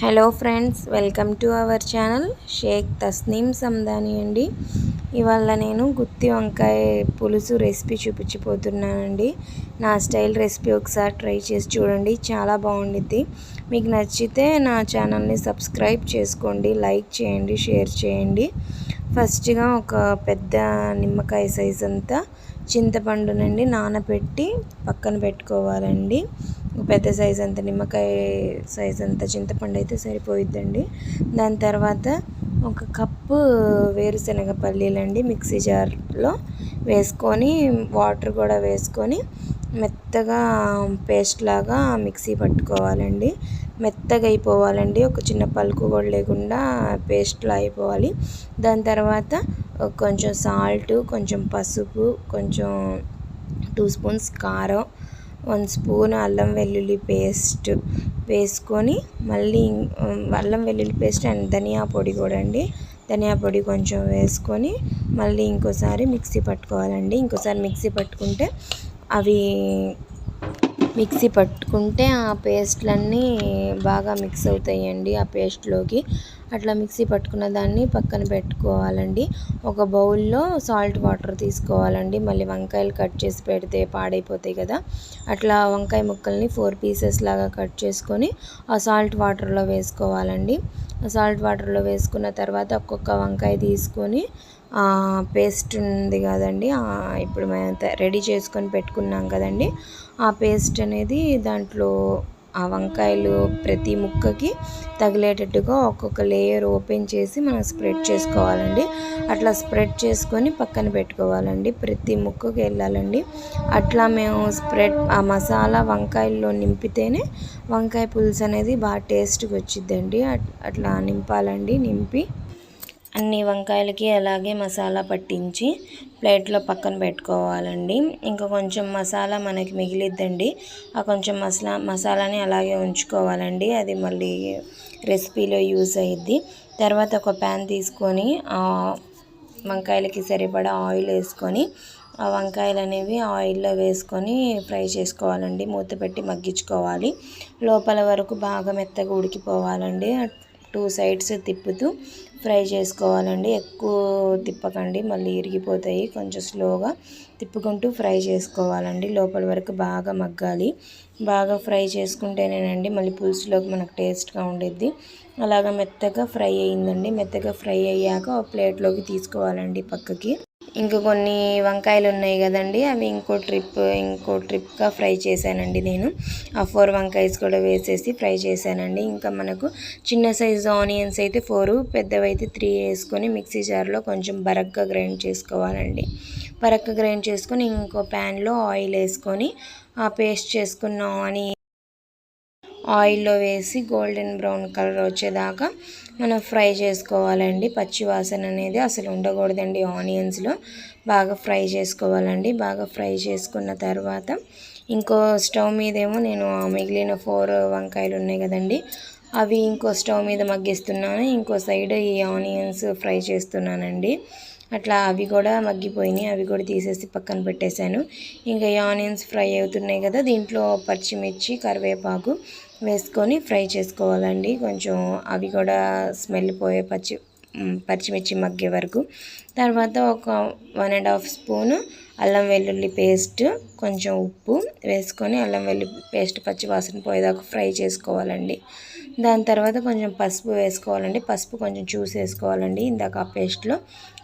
Hello friends, welcome to our channel Sheikh Tasneem Sandani అండి. ఇవాళ నేను గుత్తి వంకాయ పులుసు రెసిపీ చూపించిపోతున్నానండి. నా స్టైల్ రెసిపీ ఒకసారి ట్రై చేసి చూడండి, చాలా బాగుండిద్ది. మీకు నచ్చితే నా ఛానల్ని సబ్స్క్రైబ్ చేసుకోండి, లైక్ చేయండి, షేర్ చేయండి. ఫస్ట్గా ఒక పెద్ద నిమ్మకాయ సైజ్ అంతా చింతపండునండి నానబెట్టి పక్కన పెట్టుకోవాలండి. పెద్ద సైజ్ అంత నిమ్మకాయ సైజ్ అంత చింతపండు అయితే సరిపోయిద్దండి. దాని తర్వాత ఒక కప్పు వేరుశనగ పల్లీలండి మిక్సీ జార్లో వేసుకొని వాటర్ కూడా వేసుకొని మెత్తగా పేస్ట్ లాగా మిక్సీ పట్టుకోవాలండి. మెత్తగా అయిపోవాలండి, ఒక చిన్న పలుకు కూడా లేకుండా పేస్ట్లా అయిపోవాలి. దాని తర్వాత కొంచెం సాల్ట్, కొంచెం పసుపు, కొంచెం 2 స్పూన్స్ కారం, 1 స్పూన్ అల్లం వెల్లుల్లి పేస్ట్ వేసుకొని మళ్ళీ అల్లం వెల్లుల్లి పేస్ట్ అండ్ ధనియా పొడి కూడా అండి, ధనియా పొడి కొంచెం వేసుకొని మళ్ళీ ఇంకోసారి మిక్సీ పట్టుకోవాలండి. ఇంకోసారి మిక్సీ పట్టుకుంటే మిక్సీ పట్టుకుంటే ఆ పేస్ట్లన్నీ బాగా మిక్స్ అవుతాయండి ఆ పేస్ట్లోకి. అట్లా మిక్సీ పట్టుకున్న దాన్ని పక్కన పెట్టుకోవాలండి. ఒక బౌల్లో సాల్ట్ వాటర్ తీసుకోవాలండి. మళ్ళీ వంకాయలు కట్ చేసి పెడితే పాడైపోతాయి కదా, అట్లా వంకాయ ముక్కల్ని 4 పీసెస్ లాగా కట్ చేసుకొని ఆ సాల్ట్ వాటర్లో వేసుకోవాలండి. ఆ సాల్ట్ వాటర్లో వేసుకున్న తర్వాత ఒక్కొక్క వంకాయ తీసుకొని పేస్ట్ ఉంది కదండి, ఇప్పుడు మనం రెడీ చేసుకొని పెట్టుకున్నాం కదండి, ఆ పేస్ట్ అనేది దాంట్లో ఆ వంకాయలు ప్రతి ముక్కకి తగిలేటట్టుగా ఒక్కొక్క లేయర్ ఓపెన్ చేసి మనం స్ప్రెడ్ చేసుకోవాలండి. అట్లా స్ప్రెడ్ చేసుకొని పక్కన పెట్టుకోవాలండి, ప్రతి ముక్కకి వెళ్ళాలండి. అట్లా మేము ఆ మసాలా వంకాయల్లో నింపితేనే వంకాయ పులుసు అనేది బాగా టేస్ట్గా వచ్చిద్దండి. అట్లా నింపాలండి. నింపి అన్ని వంకాయలకి అలాగే మసాలా పట్టించి ప్లేట్లో పక్కన పెట్టుకోవాలండి. ఇంకా కొంచెం మసాలా మనకి మిగిలిద్దండి, ఆ కొంచెం మసాలాని అలాగే ఉంచుకోవాలండి, అది మళ్ళీ రెసిపీలో యూజ్ అయ్యిద్ది. తర్వాత ఒక ప్యాన్ తీసుకొని వంకాయలకి సరిపడా ఆయిల్ వేసుకొని ఆ వంకాయలు అనేవి ఆయిల్లో వేసుకొని ఫ్రై చేసుకోవాలండి. మూత పెట్టి మగ్గించుకోవాలి. లోపల వరకు బాగా మెత్తగా ఉడికిపోవాలండి. 2 సైడ్స్ తిప్పుతూ ఫ్రై చేసుకోవాలండి. ఎక్కువ తిప్పకండి, మళ్ళీ ఇరిగిపోతాయి. కొంచెం స్లోగా తిప్పుకుంటూ ఫ్రై చేసుకోవాలండి. లోపల వరకు బాగా మగ్గాలి. బాగా ఫ్రై చేసుకుంటేనేనండి మళ్ళీ పులుసులోకి మనకు టేస్ట్గా ఉండిద్ది. అలాగా మెత్తగా ఫ్రై అయ్యిందండి. మెత్తగా ఫ్రై అయ్యాక ఒక ప్లేట్లోకి తీసుకోవాలండి పక్కకి. ఇంకా కొన్ని వంకాయలు ఉన్నాయి కదండి, అవి ఇంకో ట్రిప్గా ఫ్రై చేశానండి నేను. ఆ 4 వంకాయస్ కూడా వేసేసి ఫ్రై చేశానండి. ఇంకా మనకు చిన్న సైజు ఆనియన్స్ అయితే 4, పెద్దవైతే 3 వేసుకొని మిక్సీ జార్లో కొంచెం బరగ్గా గ్రైండ్ చేసుకోవాలండి. బరగ్గా గ్రైండ్ చేసుకొని ఇంకో ప్యాన్లో ఆయిల్ వేసుకొని ఆ పేస్ట్ చేసుకున్న ఆయిల్లో వేసి గోల్డెన్ బ్రౌన్ కలర్ వచ్చేదాకా మనం ఫ్రై చేసుకోవాలండి. పచ్చి వాసన అనేది అసలు ఉండకూడదండి ఆనియన్స్లో. బాగా ఫ్రై చేసుకోవాలండి. బాగా ఫ్రై చేసుకున్న తర్వాత ఇంకో స్టవ్ మీదేమో నేను మిగిలిన 4 వంకాయలు ఉన్నాయి కదండి, అవి ఇంకో స్టవ్ మీద మగ్గిస్తున్నాను. ఇంకో సైడ్ ఈ ఆనియన్స్ ఫ్రై చేస్తున్నానండి. అట్లా అవి కూడా మగ్గిపోయినాయి, అవి కూడా తీసేసి పక్కన పెట్టేశాను. ఇంకా ఈ ఆనియన్స్ ఫ్రై అవుతున్నాయి కదా, దీంట్లో పచ్చిమిర్చి, కరివేపాకు వేసుకొని ఫ్రై చేసుకోవాలండి. కొంచెం అవి కూడా స్మెల్ పోయే పచ్చిమిర్చి మగ్గే వరకు. తర్వాత ఒక 1.5 స్పూను అల్లం వెల్లుల్లి పేస్ట్, కొంచెం ఉప్పు వేసుకొని అల్లం వెల్లుల్లి పేస్ట్ పచ్చి వాసన పోయేదాకా ఫ్రై చేసుకోవాలండి. దాని తర్వాత కొంచెం పసుపు వేసుకోవాలండి. పసుపు కొంచెం చూసి వేసుకోవాలండి, ఇందాక ఆ పేస్ట్లో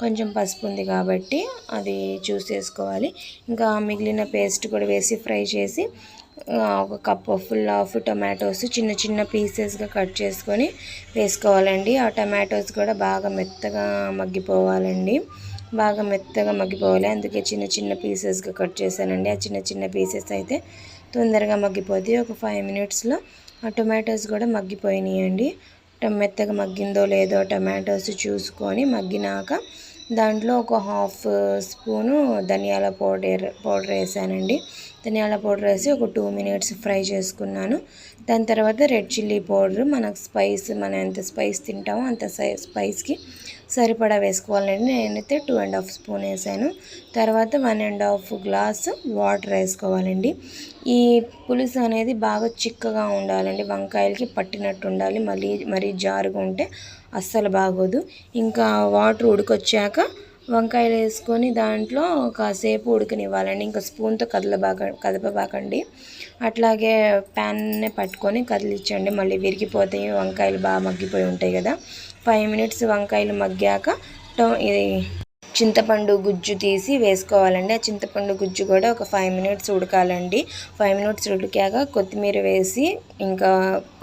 కొంచెం పసుపు ఉంది కాబట్టి అది చూసి వేసుకోవాలి. ఇంకా మిగిలిన పేస్ట్ కూడా వేసి ఫ్రై చేసి ఒక కప్పు ఫుల్ ఆఫ్ టొమాటోస్ చిన్న చిన్న పీసెస్గా కట్ చేసుకొని వేసుకోవాలండి. ఆ టొమాటోస్ కూడా బాగా మెత్తగా మగ్గిపోవాలండి. బాగా మెత్తగా మగ్గిపోవాలి, అందుకే చిన్న చిన్న పీసెస్గా కట్ చేశానండి. ఆ చిన్న చిన్న పీసెస్ అయితే తొందరగా మగ్గిపోతాయి. ఒక 5 మినిట్స్లో ఆ టొమాటోస్ కూడా మగ్గిపోయినాయండి. మెత్తగా మగ్గిందో లేదో టొమాటోస్ చూసుకొని మగ్గినాక దాంట్లో ఒక 1/2 స్పూను ధనియాల పౌడర్ వేసానండి. ధనియాల పౌడర్ వేసి ఒక 2 మినిట్స్ ఫ్రై చేసుకున్నాను. దాని తర్వాత రెడ్ చిల్లీ పౌడర్, మనకు మనం ఎంత స్పైస్ తింటామో అంత స్పైస్కి సరిపడా వేసుకోవాలండి. నేనైతే 2.5 స్పూన్ వేసాను. తర్వాత 1.5 గ్లాసు వాటర్ వేసుకోవాలండి. ఈ పులుసు అనేది బాగా చిక్కగా ఉండాలండి, వంకాయలకి పట్టినట్టు ఉండాలి. మరీ జారుగా ఉంటే అస్సలు బాగోదు. ఇంకా వాటర్ ఉడికొచ్చాక వంకాయలు వేసుకొని దాంట్లో కాసేపు ఉడకనివ్వాలండి. ఇంకా స్పూన్తో కదపబాకండి. అట్లాగే ప్యాన్నే పట్టుకొని కదిలించండి, మళ్ళీ విరిగిపోతాయి. వంకాయలు బాగా మగ్గిపోయి ఉంటాయి కదా. 5 మినిట్స్ వంకాయలు మగ్గాక ఇది చింతపండు గుజ్జు తీసి వేసుకోవాలండి. ఆ చింతపండు గుజ్జు కూడా ఒక 5 మినిట్స్ ఉడకాలండి. 5 మినిట్స్ ఉడికాక కొత్తిమీర వేసి ఇంకా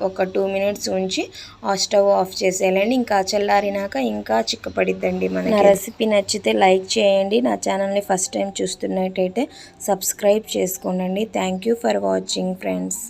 ఒక 2 మినిట్స్ ఉంచి ఆ స్టవ్ ఆఫ్ చేసేయాలండి. ఇంకా చల్లారినాక ఇంకా చిక్కపడిద్దండి మనకి. నా రెసిపీ నచ్చితే లైక్ చేయండి. నా ఛానల్ని ఫస్ట్ టైం చూస్తున్నట్టయితే సబ్స్క్రైబ్ చేసుకోండి. Thank you for watching friends.